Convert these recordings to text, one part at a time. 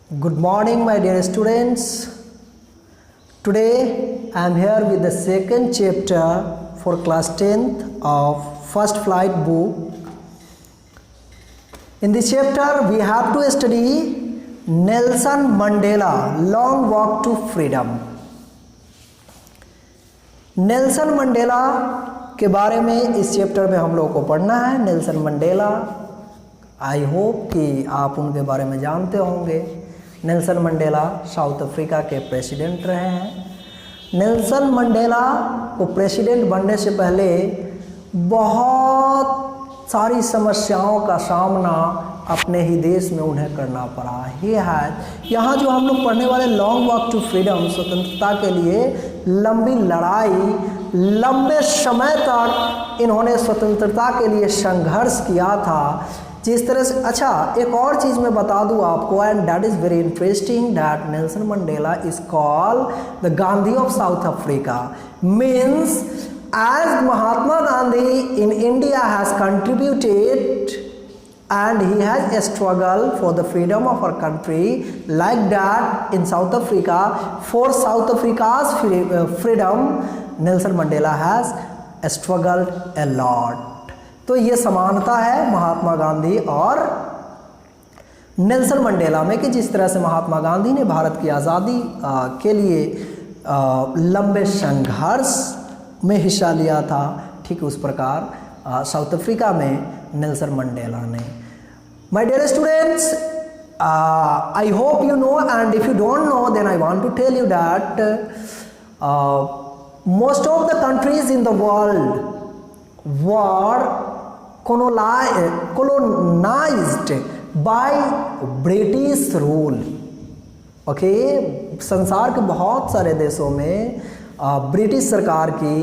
Good morning, my dear students. Today I am here with the second chapter for class 10th of First Flight book. In this chapter, we have to study Nelson Mandela, Long Walk to Freedom. Nelson Mandela के बारे में इस chapter में हम लोगों को पढ़ना है। नेल्सन मंडेला, आई होप कि आप उनके बारे में जानते होंगे। नेल्सन मंडेला साउथ अफ्रीका के प्रेसिडेंट रहे हैं। नेल्सन मंडेला को प्रेसिडेंट बनने से पहले बहुत सारी समस्याओं का सामना अपने ही देश में उन्हें करना पड़ा। ये है यहाँ जो हम लोग पढ़ने वाले लॉन्ग वॉक टू फ्रीडम, स्वतंत्रता के लिए लंबी लड़ाई, लंबे समय तक इन्होंने स्वतंत्रता के लिए संघर्ष किया था। जिस तरह से अच्छा एक और चीज़ मैं बता दूं आपको, and that is very interesting, that Nelson Mandela is called the Gandhi of South Africa. Means as Mahatma Gandhi in India has contributed and he has a struggle for the freedom of our country, like that in South Africa, for South Africa's freedom Nelson Mandela has struggled a lot. तो ये समानता है महात्मा गांधी और Nelson Mandela में कि जिस तरह से महात्मा गांधी ने भारत की आज़ादी के लिए लंबे संघर्ष में हिस्सा लिया था, ठीक उस प्रकार साउथ अफ्रीका में नेल्सन मंडेला ने। My dear students, I hope you know, and if you don't know, then I want to tell you that most of the countries in the world were colonized by British rule. Okay, संसार के बहुत सारे देशों में British सरकार की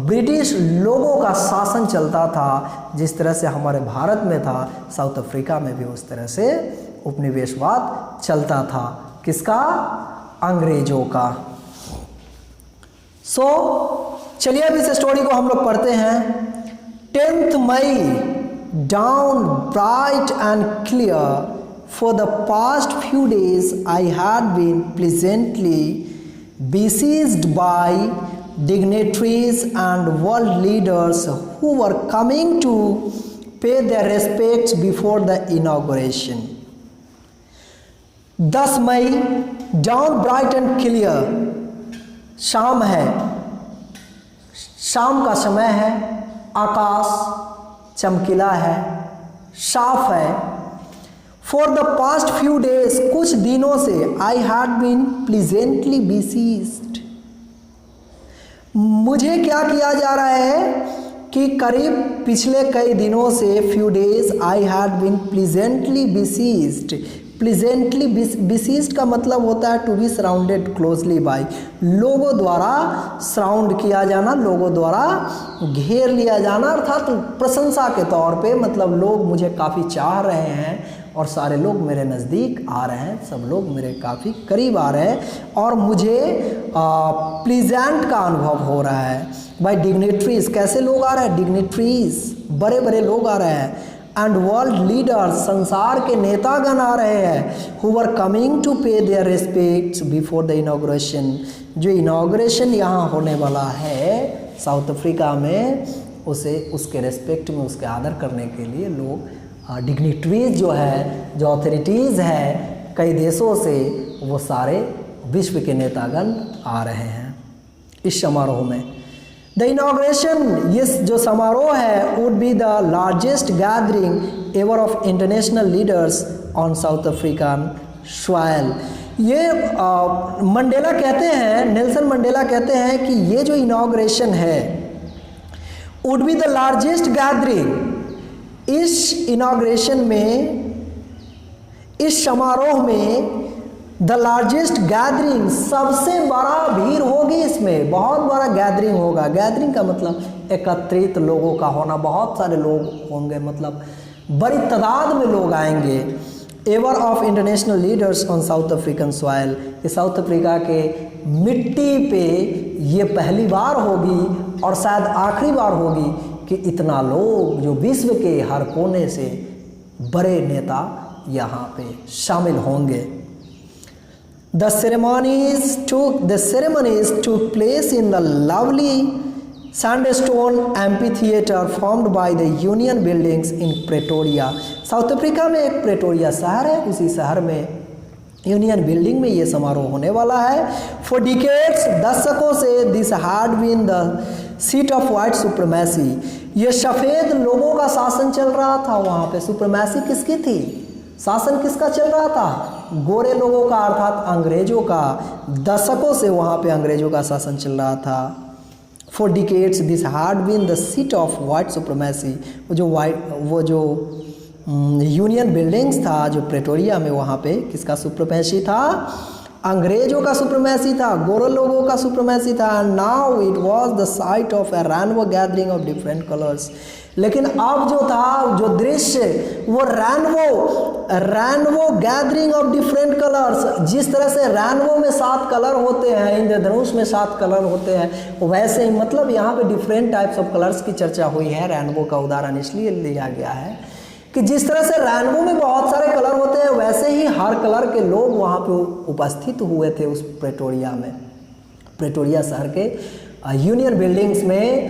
British लोगों का शासन चलता था। जिस तरह से हमारे भारत में था, साउथ अफ्रीका में भी उस तरह से उपनिवेशवाद चलता था। किसका? अंग्रेजों का। चलिए अब इस स्टोरी को हम लोग पढ़ते हैं। 10th May, dawn bright and clear. For the past few days I had been pleasantly besieged by dignitaries and world leaders who were coming to pay their respects before the inauguration. 10 May, dawn bright and clear, शाम है, शाम का समय है, आकाश चमकीला है, साफ है। For the past few days, कुछ दिनों से I had been pleasantly besieged, मुझे क्या किया जा रहा है कि करीब पिछले कई दिनों से few days I had been pleasantly besieged. Pleasantly besieged का मतलब होता है to be surrounded closely by, लोगों द्वारा सराउंड किया जाना, लोगों द्वारा घेर लिया जाना, अर्थात प्रशंसा के तौर पे, मतलब लोग मुझे काफ़ी चाह रहे हैं और सारे लोग मेरे नज़दीक आ रहे हैं, सब लोग मेरे काफ़ी करीब आ रहे हैं और मुझे प्लीजेंट का अनुभव हो रहा है। बाय डिग्नेटरीज, कैसे लोग आ रहे हैं? डिग्नेटरीज, बड़े बड़े लोग आ रहे हैं। एंड वर्ल्ड लीडर्स, संसार के नेतागण आ रहे हैं। Who were coming to pay their respects before the inauguration, जो इनॉग्रेशन यहाँ होने वाला है साउथ अफ्रीका में, उसे उसके रिस्पेक्ट में, उसके आदर करने के लिए लोग डिग्निटरीज जो है, जो अथॉरिटीज़ है कई देशों से, वो सारे विश्व के नेतागण आ रहे हैं इस समारोह में। द इनॉग्रेशन, ये जो समारोह है, would be the largest gathering ever of international leaders on south African soil. ये मंडेला कहते हैं, नेल्सन मंडेला कहते हैं कि ये जो इनॉग्रेशन है, would be the largest gathering, इस इनॉग्रेशन में, इस समारोह में द लार्जेस्ट गैदरिंग, सबसे बड़ा भीड़ होगी, इसमें बहुत बड़ा गैदरिंग होगा। गैदरिंग का मतलब एकत्रित लोगों का होना, बहुत सारे लोग होंगे, मतलब बड़ी तादाद में लोग आएंगे। Ever of international leaders on south African soil, ये साउथ अफ्रीका के मिट्टी पे ये पहली बार होगी और शायद आखिरी बार होगी कि इतना लोग, जो विश्व के हर कोने से बड़े नेता यहाँ पे शामिल होंगे। The ceremonies took place in the lovely sandstone amphitheater formed by the Union Buildings in Pretoria। South Africa में एक प्रेटोरिया शहर है, उसी शहर में यूनियन बिल्डिंग में ये समारोह होने वाला है। फॉर डिकेड्स, दशकों से this had been the seat of white supremacy, ये सफ़ेद लोगों का शासन चल रहा था वहाँ पे। सुप्रीमेसी किसकी थी, शासन किसका चल रहा था, गोरे लोगों का अर्थात अंग्रेजों का। दशकों से वहाँ पे अंग्रेजों का शासन चल रहा था। For decades this had been the seat of white supremacy, वो जो यूनियन बिल्डिंग्स था जो प्रेटोरिया में, वहाँ पे किसका सुप्रीमेसी था, अंग्रेजों का सुप्रीमेसी था, गोरे लोगों का सुप्रीमेसी था। Now it was the site of A rainbow gathering of different colours. लेकिन अब जो था, जो दृश्य, वो rainbow gathering of different colours, जिस तरह से रैनबो में 7 कलर होते हैं, इंद्रधनुष में 7 कलर होते हैं, वैसे ही मतलब यहाँ पे डिफरेंट टाइप्स ऑफ कलर्स की चर्चा हुई है। रैनबो का उदाहरण इसलिए लिया गया है कि जिस तरह से रैनबो में बहुत सारे कलर होते हैं, वैसे ही हर कलर के लोग वहाँ पे उपस्थित हुए थे उस प्रेटोरिया में। प्रेटोरिया शहर के यूनियन बिल्डिंग्स में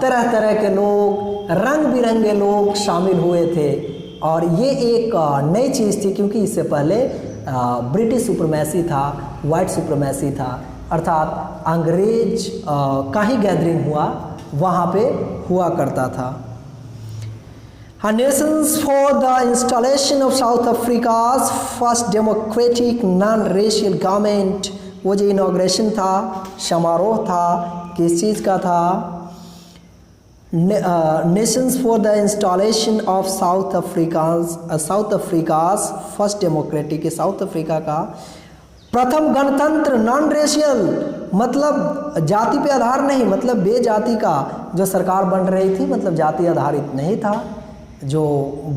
तरह तरह के लोग, रंग बिरंगे लोग शामिल हुए थे। और ये एक नई चीज़ थी, क्योंकि इससे पहले ब्रिटिश सुप्रीमेसी था, वाइट सुप्रीमेसी था, अर्थात अंग्रेज का ही गैदरिंग वहाँ पे हुआ करता था। Nations for the installation of South Africa's first democratic non-racial government, वो जो इनॉग्रेशन था, समारोह था, किस चीज़ का था, Nations for the installation of South Africa's first democratic, south Africa का प्रथम गणतंत्र, नॉन रेशियल मतलब जाति पे आधार नहीं, मतलब बेजाति का जो सरकार बन रही थी, मतलब जाति आधारित नहीं था, जो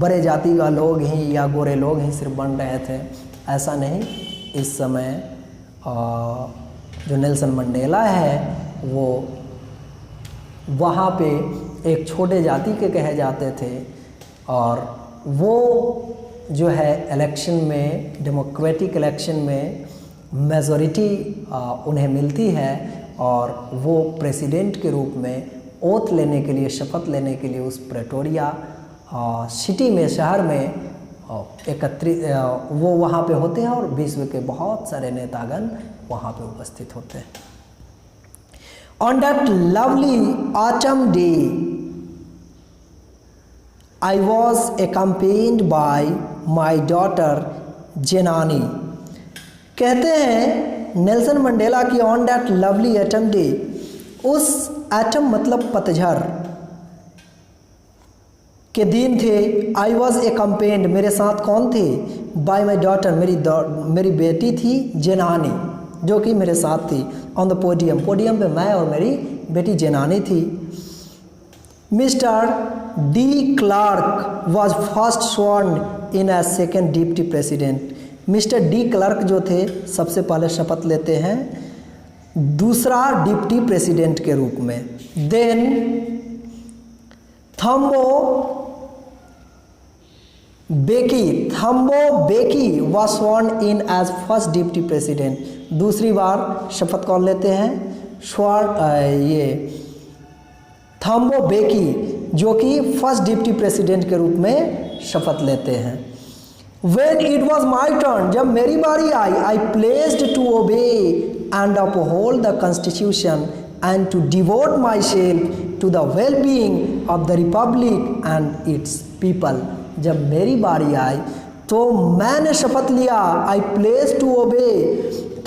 बड़े जाति का लोग ही या गोरे लोग ही सिर्फ बन रहे थे, ऐसा नहीं। इस समय जो नेल्सन मंडेला है वो वहाँ पे एक छोटे जाति के कहे जाते थे, और वो जो है इलेक्शन में, डेमोक्रेटिक इलेक्शन में मेजॉरिटी उन्हें मिलती है, और वो प्रेसिडेंट के रूप में ओथ लेने के लिए, शपथ लेने के लिए उस प्रेटोरिया सिटी में, शहर में वो वहाँ पे होते हैं, और विश्व के बहुत सारे नेतागण वहाँ पे उपस्थित होते हैं। On that lovely autumn day I was accompanied by my daughter Zenani. कहते हैं नेल्सन मंडेला की on that lovely autumn day, उस एटम मतलब पतझड़ के दिन थे, आई वॉज accompanied, मेरे साथ कौन थे, बाय माई डॉटर, मेरी बेटी थी जेनानी, जो कि मेरे साथ थी। ऑन द पोडियम, पोडियम पे मैं और मेरी बेटी जेनानी थी। Mister de Klerk was first sworn in as second deputy president. Mister de Klerk जो थे सबसे पहले शपथ लेते हैं दूसरा डिप्टी प्रेसिडेंट के रूप में। Then Thabo Mbeki was sworn in as first deputy president. दूसरी बार शपथ कौन लेते हैं, ये थम्बो बेकी, जो कि फर्स्ट डिप्टी प्रेसिडेंट के रूप में शपथ लेते हैं। When it was my turn, जब मेरी बारी आई, I pledged to obey and uphold the Constitution and to devote myself to the well-being of the Republic and its people। जब मेरी बारी आई तो मैंने शपथ लिया, I pledged to obey,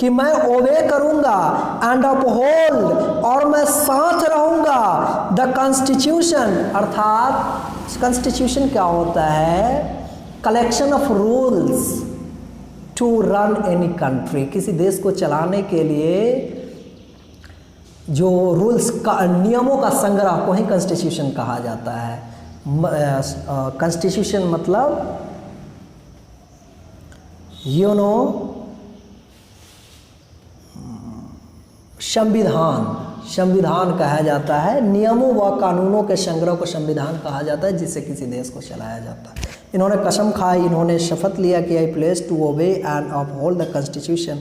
कि मैं ओबे करूँगा, एंड अपहोल्ड, और मैं साथ रहूँगा, द कॉन्स्टिट्यूशन, अर्थात कॉन्स्टिट्यूशन क्या होता है, collection of rules to run any country, किसी देश को चलाने के लिए जो रूल्स का, नियमों का संग्रह को ही कॉन्स्टिट्यूशन कहा जाता है। कॉन्स्टिट्यूशन मतलब संविधान कहा जाता है। नियमों व कानूनों के संग्रह को संविधान कहा जाता है, जिससे किसी देश को चलाया जाता है। इन्होंने कसम खाई, इन्होंने शपथ लिया कि I place to obey and uphold the constitution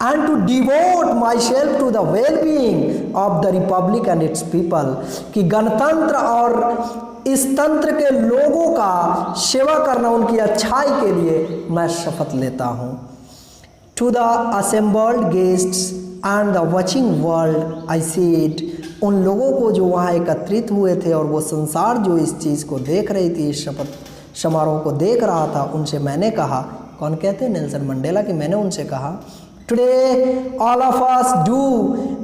and to devote myself to the well being of the republic and its people, कि गणतंत्र और इस तंत्र के लोगों का सेवा करना, उनकी अच्छाई के लिए मैं शपथ लेता हूँ। To the assembled guests and the watching world I said, उन लोगों को जो वहाँ एकत्रित हुए थे और वो संसार जो इस चीज़ को देख रही थी, इस शपथ समारोह को देख रहा था, उनसे मैंने कहा, कौन कहते हैं? नेल्सन मंडेला, कि मैंने उनसे कहा, today all of us do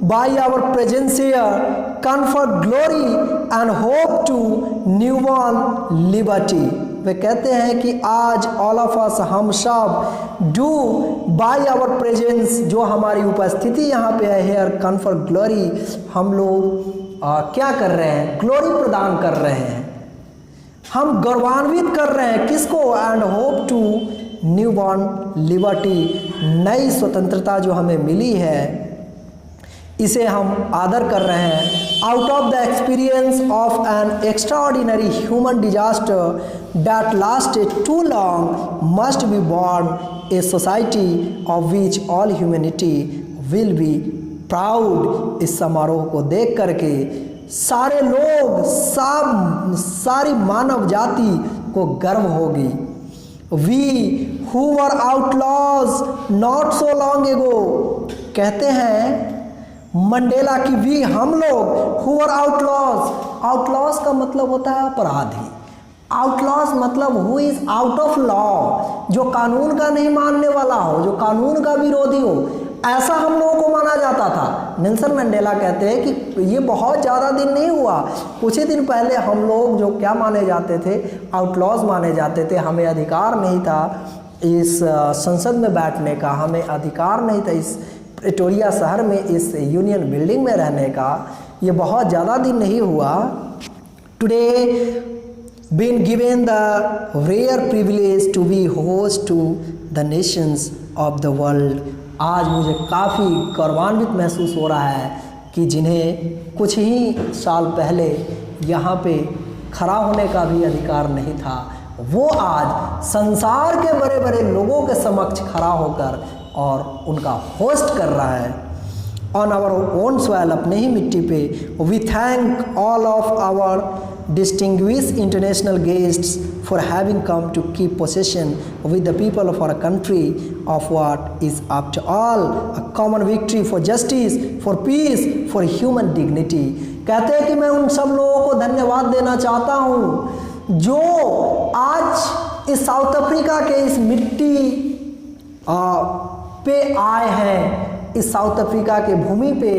by our presence here confer glory and hope to new born liberty. वे कहते हैं कि आज ऑल ऑफ अस, हम सब, डू बाय आवर प्रेजेंस, जो हमारी उपस्थिति यहाँ पे है, हेयर कन्फर ग्लोरी, हम लोग क्या कर रहे हैं? ग्लोरी प्रदान कर रहे हैं, हम गौरवान्वित कर रहे हैं किसको? And hope to new born liberty, नई स्वतंत्रता जो हमें मिली है, इसे हम आदर कर रहे हैं। Out of the experience of an extraordinary human disaster that lasted too long must be born a society of which all humanity will be proud. इस समारोह को देख करके सारे लोग, सारी मानव जाति को गर्व होगी। We who were outlaws not so long ago, कहते हैं मंडेला की वी, हम लोग, हु वर आउटलॉज, आउटलॉज का मतलब होता है अपराधी। आउटलॉज मतलब who is out of law, जो कानून का नहीं मानने वाला हो, जो कानून का विरोधी हो, ऐसा हम लोगों को माना जाता था। नेल्सन मंडेला कहते हैं कि ये बहुत ज़्यादा दिन नहीं हुआ, कुछ ही दिन पहले हम लोग जो क्या माने जाते थे? आउटलॉज माने जाते थे। हमें अधिकार नहीं था इस संसद में बैठने का, हमें अधिकार नहीं था इस प्रिटोरिया शहर में, इस यूनियन बिल्डिंग में रहने का। ये बहुत ज़्यादा दिन नहीं हुआ। Today been given the rare privilege to be host to the nations of the world. आज मुझे काफ़ी गौरवान्वित महसूस हो रहा है कि जिन्हें कुछ ही साल पहले यहाँ पे खड़ा होने का भी अधिकार नहीं था, वो आज संसार के बड़े बड़े लोगों के समक्ष खड़ा होकर और उनका होस्ट कर रहा है। ऑन आवर ओन सॉइल, अपने ही मिट्टी पे। We thank all of our distinguished international guests for having come to keep possession with the people of our country of what is after all a common victory for justice, for peace, for human dignity। कहते हैं कि मैं उन सब लोगों को धन्यवाद देना चाहता हूँ जो आज इस साउथ अफ्रीका के इस मिट्टी पे आए हैं, इस साउथ अफ्रीका के भूमि पे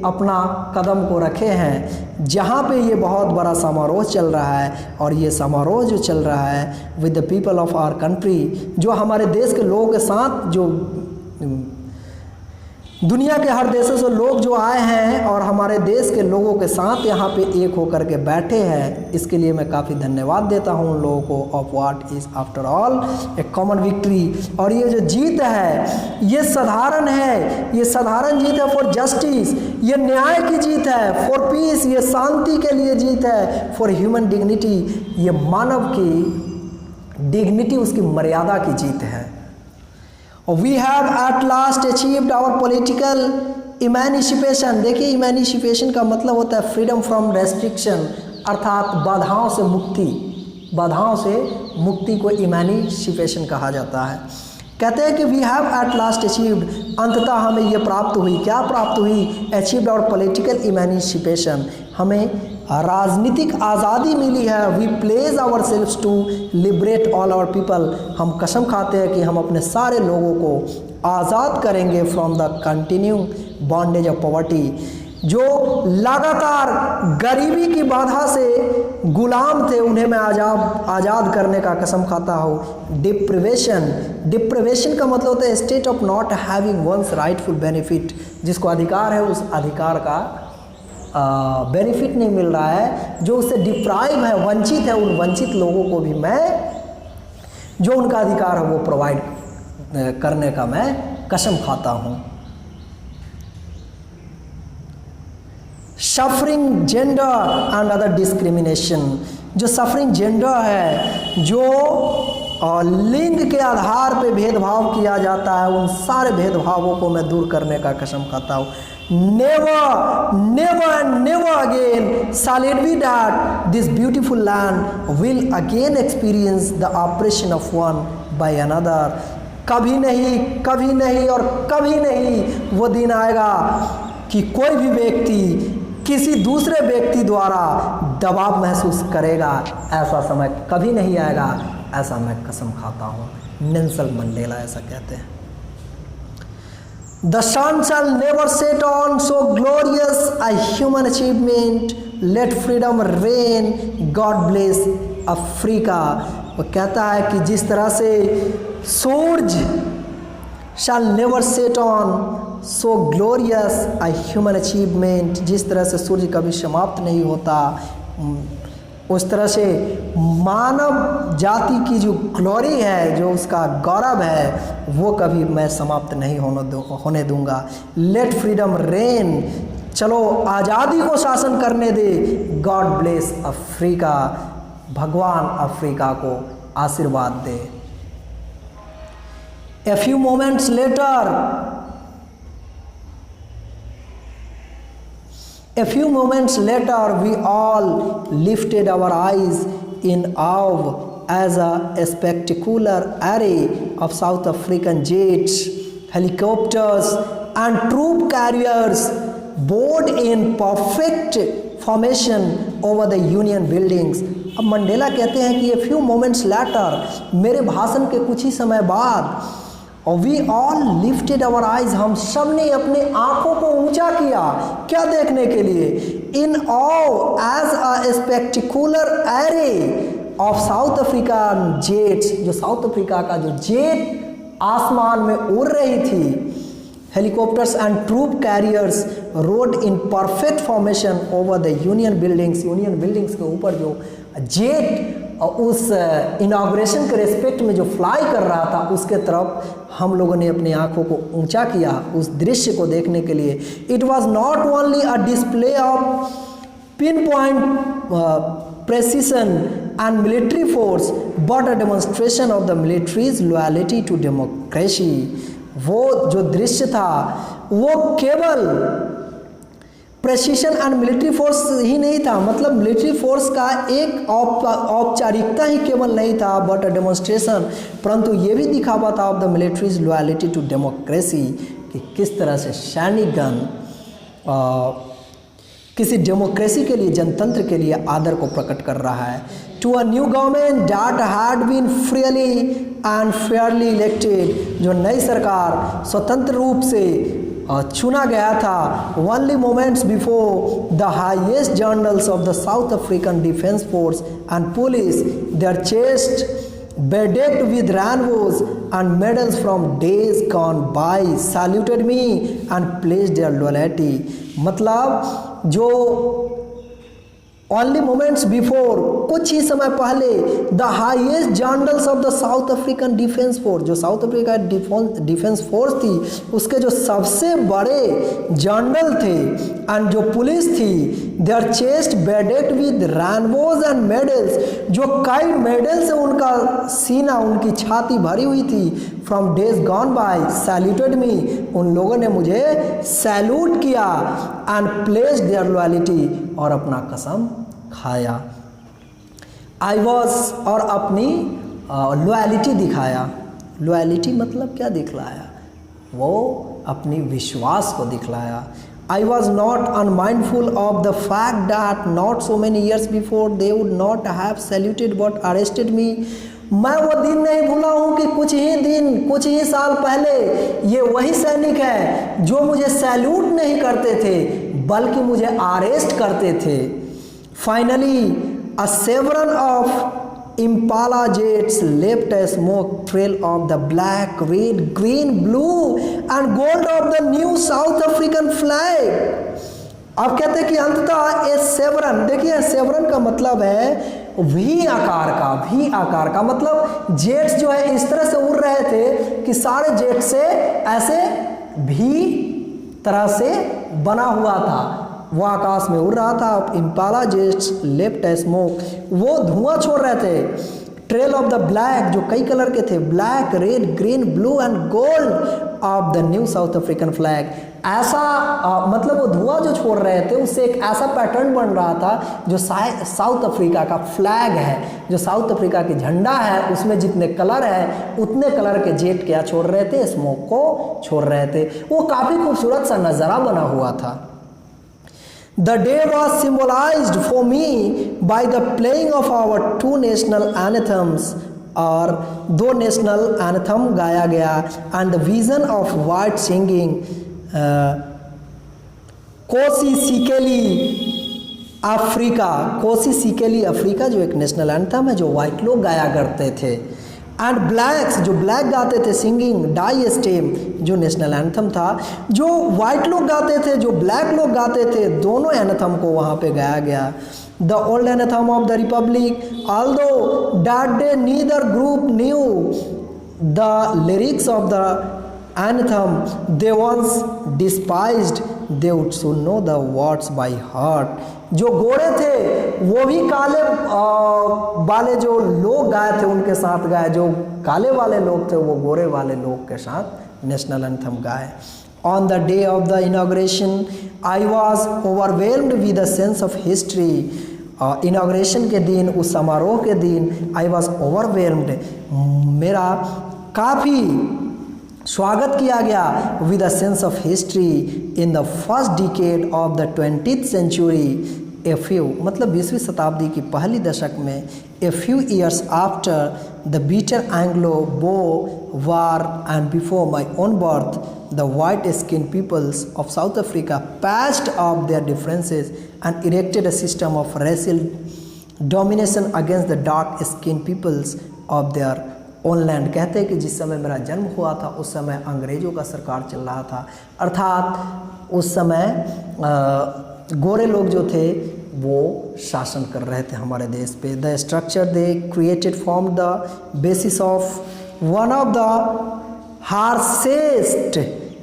अपना कदम को रखे हैं, जहाँ पे ये बहुत बड़ा समारोह चल रहा है। और ये समारोह जो चल रहा है with the people of our country, जो हमारे देश के लोगों के साथ, जो दुनिया के हर देशों से लोग जो आए हैं और हमारे देश के लोगों के साथ यहाँ पे एक होकर के बैठे हैं, इसके लिए मैं काफ़ी धन्यवाद देता हूँ उन लोगों को। Of what is after all A common victory. और ये जो जीत है ये साधारण है, ये साधारण जीत है। फॉर जस्टिस, ये न्याय की जीत है। फॉर पीस, ये शांति के लिए जीत है। फॉर ह्यूमन डिग्निटी, ये मानव की डिग्निटी, उसकी मर्यादा की जीत है। We have at last achieved our political emancipation। देखिए, इमेनिसिपेशन का मतलब होता है फ्रीडम फ्रॉम रेस्ट्रिक्शन, अर्थात बाधाओं से मुक्ति। बाधाओं से मुक्ति को इमेनिसिपेशन कहा जाता है। कहते हैं कि we have at last achieved, अंततः हमें ये प्राप्त हुई। क्या प्राप्त हुई? अचीव्ड और पॉलिटिकल इमेनिसिपेशन, हमें राजनीतिक आज़ादी मिली है। We pledge ourselves to liberate all our people, हम कसम खाते हैं कि हम अपने सारे लोगों को आज़ाद करेंगे from the continuing bondage of poverty, जो लगातार गरीबी की बाधा से गुलाम थे, उन्हें मैं आज़ाद करने का कसम खाता हूँ। डिप्रिवेशन, डिप्रिवेशन का मतलब होता है state of not having once rightful benefit, जिसको अधिकार है उस अधिकार का बेनिफिट नहीं मिल रहा है, जो उससे डिप्राइव है, वंचित है, उन वंचित लोगों को भी मैं, जो उनका अधिकार है वो प्रोवाइड करने का मैं कसम खाता हूँ। Suffering, gender and other discrimination, जो सफरिंग जेंडर है, जो लिंग के आधार पे भेदभाव किया जाता है, उन सारे भेदभावों को मैं दूर करने का कसम खाता हूँ। Never never and never again shall it be that this beautiful land will again experience the oppression of one by another। कभी नहीं, कभी नहीं और कभी नहीं वो दिन आएगा कि कोई भी व्यक्ति किसी दूसरे व्यक्ति द्वारा दबाव महसूस करेगा। ऐसा समय कभी नहीं आएगा, ऐसा मैं कसम खाता हूँ। नेल्सन मंडेला ऐसा कहते हैं। The sun shall never set on so glorious a human achievement, let freedom reign, God bless Africa। वो कहता है कि जिस तरह से सूरज shall never set on so glorious a human achievement, जिस तरह से सूर्य कभी समाप्त नहीं होता, उस तरह से मानव जाति की जो ग्लोरी है, जो उसका गौरव है, वो कभी मैं समाप्त नहीं होने दूंगा। लेट फ्रीडम रेन, चलो आज़ादी को शासन करने दे। गॉड ब्लेस अफ्रीका, भगवान अफ्रीका को आशीर्वाद दे। A few moments later, A few moments later, we all lifted our eyes in awe as a spectacular array of South African jets, helicopters, and troop carriers board in perfect formation over the Union buildings। अब Mandela कहते हैं कि a few moments later, मेरे भाषण के कुछ ही समय बाद, और we all lifted our eyes, हम सब ने अपने आंखों को ऊंचा किया। क्या देखने के लिए? In awe as a spectacular array of South African jets, जो साउथ अफ्रीका का जो जेट आसमान में उड़ रही थी, helicopters and troop carriers roared in perfect formation over the Union Buildings. Union Buildings के ऊपर जो जेट उस इनाग्रेशन के रेस्पेक्ट में जो फ्लाई कर रहा था, उसके तरफ हम लोगों ने अपनी आंखों को ऊंचा किया उस दृश्य को देखने के लिए। It was not only a display of pinpoint precision and military force but a demonstration of the military's loyalty to democracy. वो जो दृश्य था वो केवल प्रेसिशन एंड मिलिट्री फोर्स ही नहीं था, मतलब मिलिट्री फोर्स का एक औपचारिकता ही केवल नहीं था, बट अ डेमोन्स्ट्रेशन, परंतु ये भी दिखावा था of the military's loyalty to democracy, कि किस तरह से सैनिकगण किसी डेमोक्रेसी के लिए, जनतंत्र के लिए आदर को प्रकट कर रहा है। To a new government that had been freely and fairly elected, जो नई सरकार स्वतंत्र रूप से चुना गया था। Only moments before the highest generals of the South African defence force and police, their chest bedecked with rainbows and medals from days gone by, saluted me and pledged their loyalty। मतलब जो only moments before, कुछ ही समय पहले, the highest generals of the South African defence force, जो South Africa defence force थी, उसके जो सबसे बड़े जनरल थे एंड जो पुलिस थी, their chest bedecked with rainbows and medals, जो कई मेडल से उनका सीना, उनकी छाती भरी हुई थी। From days gone by saluted me, उन लोगों ने मुझे सैल्यूट किया एंड प्लेस्ड देयर लॉयल्टी, और अपना कसम खाया। आई वॉज, और अपनी लॉयल्टी दिखाया। लॉयल्टी मतलब क्या दिखलाया? वो अपनी विश्वास को दिखलाया। I was not unmindful of the fact that not so many years before they would not have saluted but arrested me। मैं वो दिन नहीं भूला हूँ कि कुछ ही साल पहले ये वही सैनिक है जो मुझे सैल्यूट नहीं करते थे बल्कि मुझे अरेस्ट करते थे। Finally a chevron of Impala jets left a smoke trail of the black, red, green, blue and gold of the new South African flag। अब कहते हैं कि अंततः ए सेवरन, देखिए सेवरन का मतलब है वी आकार का मतलब जेट्स जो है इस तरह से उड़ रहे थे कि सारे जेट से ऐसे भी तरह से बना हुआ था। वो आकाश में उड़ रहा था। इम्पाला जेट्स लेफ्ट ए स्मोक, वो धुआं छोड़ रहे थे। ट्रेल ऑफ द ब्लैक, जो कई कलर के थे, black, red, green, blue and gold of the new south African flag. ऐसा मतलब वो धुआं जो छोड़ रहे थे उससे एक ऐसा पैटर्न बन रहा था जो साउथ अफ्रीका का फ्लैग है, जो साउथ अफ्रीका की झंडा है, उसमें जितने कलर है उतने कलर के जेट क्या छोड़ रहे थे, स्मोक को छोड़ रहे थे। वो काफ़ी खूबसूरत सा नज़ारा बना हुआ था। The day was symbolized for me by the playing of our two national anthems, और दो नेशनल एंथम गाया गया, and the vision of white singing Nkosi Sikelel Africa. Nkosi Sikelel Africa जो एक नेशनल एंथम है जो वाइट लोग गाया करते थे, एंड ब्लैक्स जो ब्लैक गाते थे, सिंगिंग डाई स्टेम जो नेशनल एंथम था, जो वाइट लोग गाते थे, जो ब्लैक लोग गाते थे, दोनों एंथम को वहाँ पे गाया गया। The old anthem of the Republic, although that day neither group new the lyrics of the anthem they once despised, they would soon know the words by heart। जो गोरे थे वो भी काले वाले जो लोग गाए थे उनके साथ गाए, जो काले वाले लोग थे वो गोरे वाले लोग के साथ नेशनल एंथम गाए। On the day of the inauguration I was overwhelmed with a sense of history। Inauguration के दिन, उस समारोह के दिन I was overwhelmed, मेरा काफ़ी स्वागत किया गया with a sense of history in the first decade of the 20th century. A few मतलब 20वीं शताब्दी की पहली दशक में, a few years after the bitter Anglo Boer war and before my own birth, the white skin peoples of South Africa patched off their differences and erected a system of racial domination against the dark skin peoples of their own land. कहते हैं कि जिस समय मेरा जन्म हुआ था उस समय अंग्रेज़ों का सरकार चल रहा था, अर्थात उस समय गोरे लोग जो थे वो शासन कर रहे थे हमारे देश पे। The structure they created form the basis of one of the harshest.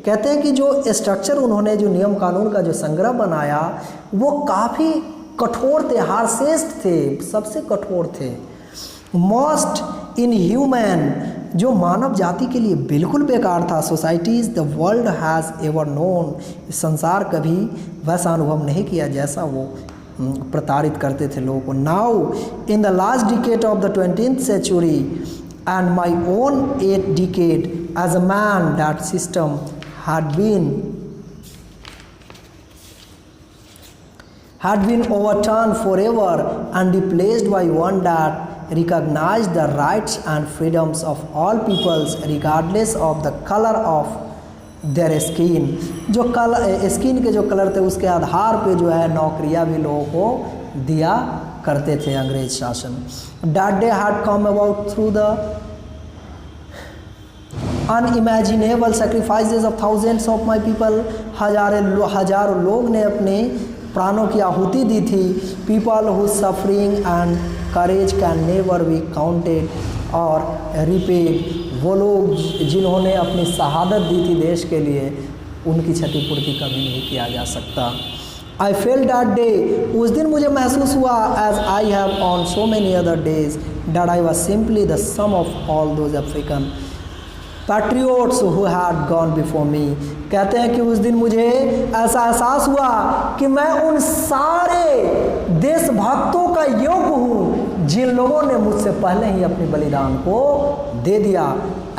कहते हैं कि जो स्ट्रक्चर उन्होंने, जो नियम कानून का जो संग्रह बनाया वो काफ़ी कठोर थे, हार्सेस्ट थे, सबसे कठोर थे। मोस्ट इनह्यूमन, जो मानव जाति के लिए बिल्कुल बेकार था। Societies the world has ever known, संसार कभी वैसा अनुभव नहीं किया जैसा वो प्रताड़ित करते थे लोगों को। Now in the last decade of the 20th century and my own 8th decade as a man that system had been overturned forever and replaced by one that recognized the rights and freedoms of all peoples regardless of the color of their skin। जो skin के जो colour थे उसके आधार पे जो है नौकरियां भी लोगों को दिया करते थे अंग्रेज शासन। That day had come about through the unimaginable sacrifices of thousands of my people। हजारों लोग ने अपने प्राणों की आहुति दी थी। People whose suffering and courage can never be counted और repaid। वो लोग जिन्होंने अपनी शहादत दी थी देश के लिए, उनकी क्षतिपूर्ति कभी नहीं किया जा सकता। I felt that day, उस दिन मुझे महसूस हुआ as I have on so many other days that I was simply the sum of all those African patriots who had gone before me. कहते हैं कि उस दिन मुझे ऐसा एहसास हुआ कि मैं उन सारे देशभक्तों का योग्य हूँ जिन लोगों ने मुझसे पहले ही अपने बलिदान को दे दिया।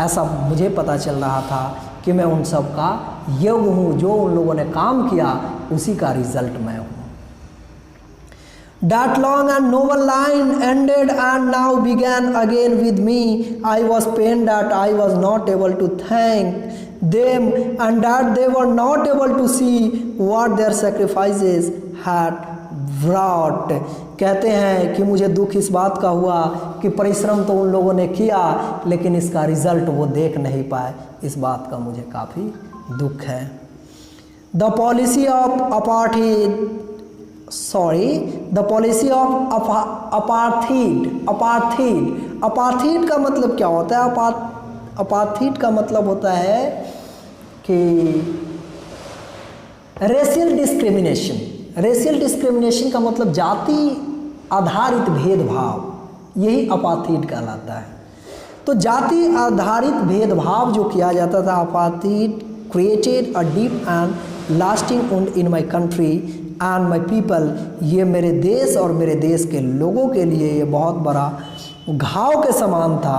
ऐसा मुझे पता चल रहा था कि मैं उन सब का योग्य हूँ, जो उन लोगों ने काम किया उसी का रिजल्ट मैं हूँ। That long and noble line ended and now began again with me। I was pained that I was not able to thank them and that they were not able to see what their sacrifices had brought। कहते हैं कि मुझे दुख इस बात का हुआ कि परिश्रम तो उन लोगों ने किया लेकिन इसका रिजल्ट वो देख नहीं पाए। इस बात का मुझे काफ़ी दुख है। The policy of अपार्थीड का मतलब क्या होता है? अपार्थीड का मतलब होता है कि रेशियल रेशियल डिस्क्रिमिनेशन का मतलब जाति आधारित भेदभाव, यही अपार्थाइड कहलाता है। तो जाति आधारित भेदभाव जो किया जाता था, apartheid created a deep and lasting wound in my country and my people, ये मेरे देश और मेरे देश के लोगों के लिए ये बहुत बड़ा घाव के समान था।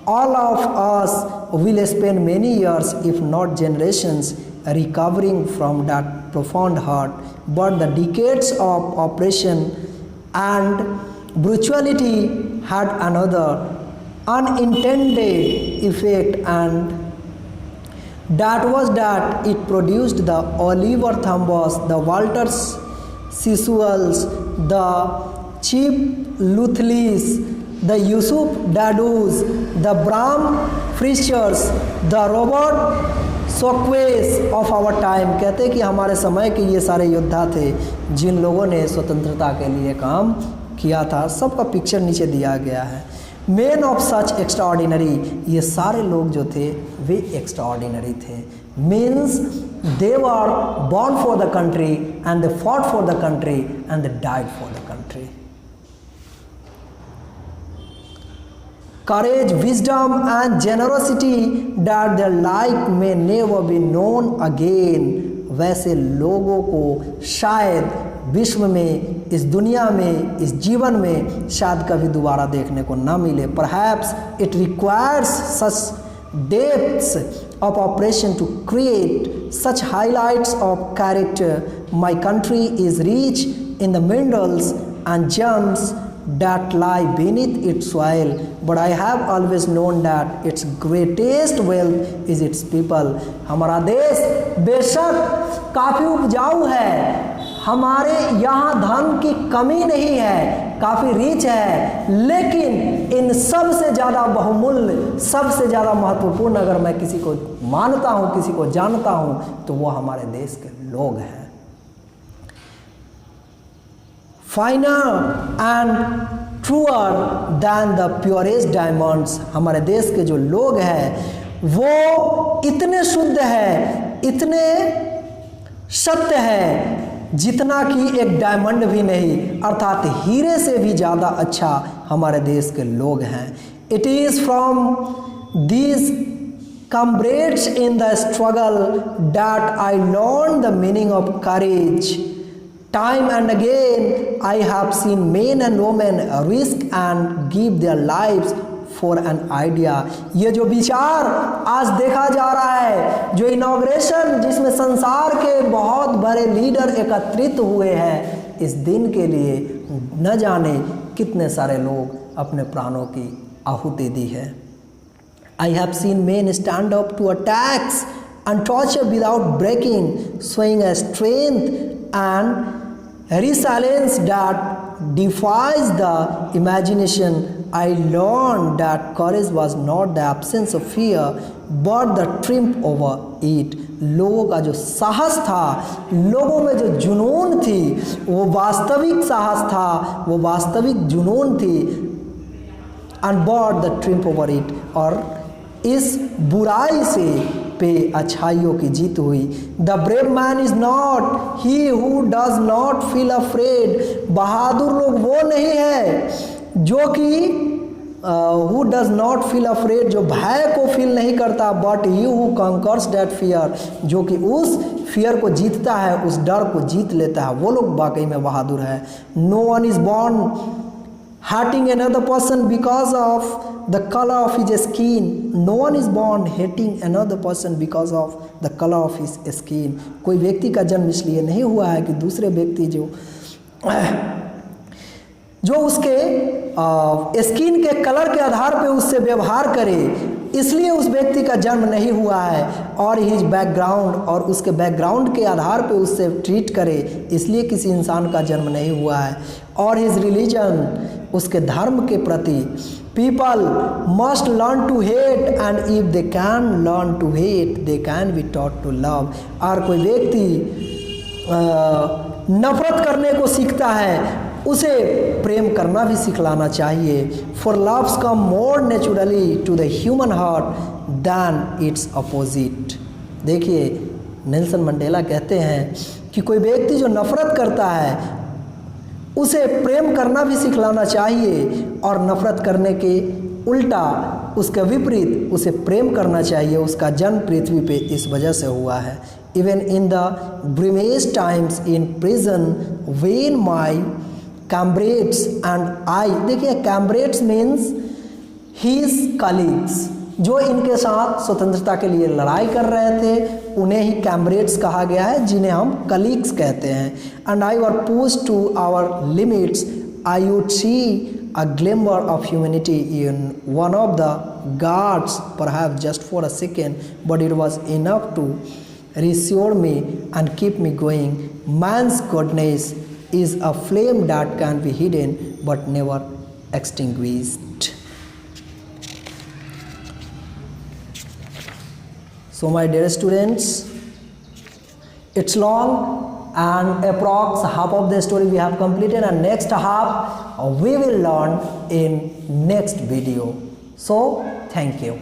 All of us will spend many years if not generations recovering from that profound hurt, but the decades of oppression and brutality had another unintended effect, and that was that it produced the Oliver Thambos, the Walter Sissuels, the Chip Luthlis, the Yusuf Dadus, the Bram Fischers, the Robert Sobukwes of our time. कहते हैं कि हमारे समय के ये सारे योद्धा थे जिन लोगों ने स्वतंत्रता के लिए काम किया था। सबका पिक्चर नीचे दिया गया है। मेन ऑफ सच एक्स्ट्राऑर्डिनरी, ये सारे लोग जो थे वे एक्स्ट्राऑर्डिनरी थे। Means they were born for the country and they fought for the country and they died for the country. courage, wisdom and generosity that their like may never be known again। वैसे लोगों को शायद विश्व में, इस दुनिया में, इस जीवन में शायद कभी दोबारा देखने को ना मिले। Perhaps it requires such depths of operation to create such highlights of character। My country is rich in the minerals and gems that lie beneath its soil, but I have always known that its greatest wealth is its people। हमारा देश बेशक काफ़ी उपजाऊ है, हमारे यहाँ धन की कमी नहीं है, काफ़ी रिच है, लेकिन इन सब से ज़्यादा बहुमूल्य, सबसे ज़्यादा महत्वपूर्ण अगर मैं किसी को मानता हूँ, किसी को जानता हूँ, तो वो हमारे देश के लोग हैं। Finer and truer than the purest diamonds। हमारे देश के जो लोग हैं वो इतने शुद्ध है, इतने सत्य है जितना कि एक डायमंड भी नहीं, अर्थात हीरे से भी ज़्यादा अच्छा हमारे देश के लोग हैं। It is from these comrades in the struggle that I learned the meaning of courage। Time and again I have seen men and women risk and give their lives for an idea। ये जो विचार आज देखा जा रहा है, जो inauguration जिसमें संसार के बहुत बड़े लीडर एकत्रित हुए हैं, इस दिन के लिए न जाने कितने सारे लोग अपने प्राणों की आहुति दी है। I have seen men stand up to attacks and torture without breaking, showing a strength and resilience that defies the imagination। I learned that courage was not the absence of fear but the triumph over it। लोगों का जो साहस था, लोगों में जो जुनून थी, वो वास्तविक साहस था, वो वास्तविक जुनून थी। and brought the triumph over it। और इस बुराई से पे अच्छाइयों की जीत हुई। The brave man is not he who does not feel afraid. बहादुर लोग वो नहीं है जो कि who does not feel afraid, जो भय को फील नहीं करता, but he who conquers that fear, जो कि उस फियर को जीतता है, उस डर को जीत लेता है, वो लोग वाकई में बहादुर है। No one is born hating another person because of the color of his skin। No one is born hating another person because of the color of his skin। कोई व्यक्ति का जन्म इसलिए नहीं हुआ है कि दूसरे व्यक्ति जो उसके स्किन के कलर के आधार पे उससे व्यवहार करे, इसलिए उस व्यक्ति का जन्म नहीं हुआ है। और हिज बैकग्राउंड, और उसके बैकग्राउंड के आधार पे उससे ट्रीट करे, इसलिए किसी इंसान का जन्म नहीं हुआ है। और हिज रिलीजन, उसके धर्म के प्रति। People must learn to hate and if they can learn to hate they can be taught to love. और कोई व्यक्ति नफरत करने को सीखता है, उसे प्रेम करना भी सिखलाना चाहिए। For loves come more naturally to the human heart than its opposite. देखिए नेल्सन मंडेला कहते हैं कि कोई व्यक्ति जो नफरत करता है उसे प्रेम करना भी सिखलाना चाहिए, और नफरत करने के उल्टा उसके विपरीत उसे प्रेम करना चाहिए। उसका जन्म पृथ्वी पे इस वजह से हुआ है। Even in the grimmest times in prison when my comrades and I, देखिए कैम्ब्रेड्स मीन्स हीज कलीग्स, जो इनके साथ स्वतंत्रता के लिए लड़ाई कर रहे थे उन्हें ही कैम्ब्रेड्स कहा गया है, जिन्हें हम कलीग्स कहते हैं। And I were pushed to our limits, I would see a glimmer of humanity in one of the guards, perhaps just for a second, but it was enough to reassure me and keep me going. Man's goodness is a flame that can be hidden but never extinguished. So my dear students, it's long and approx half of the story we have completed, and next half we will learn in next video. So thank you.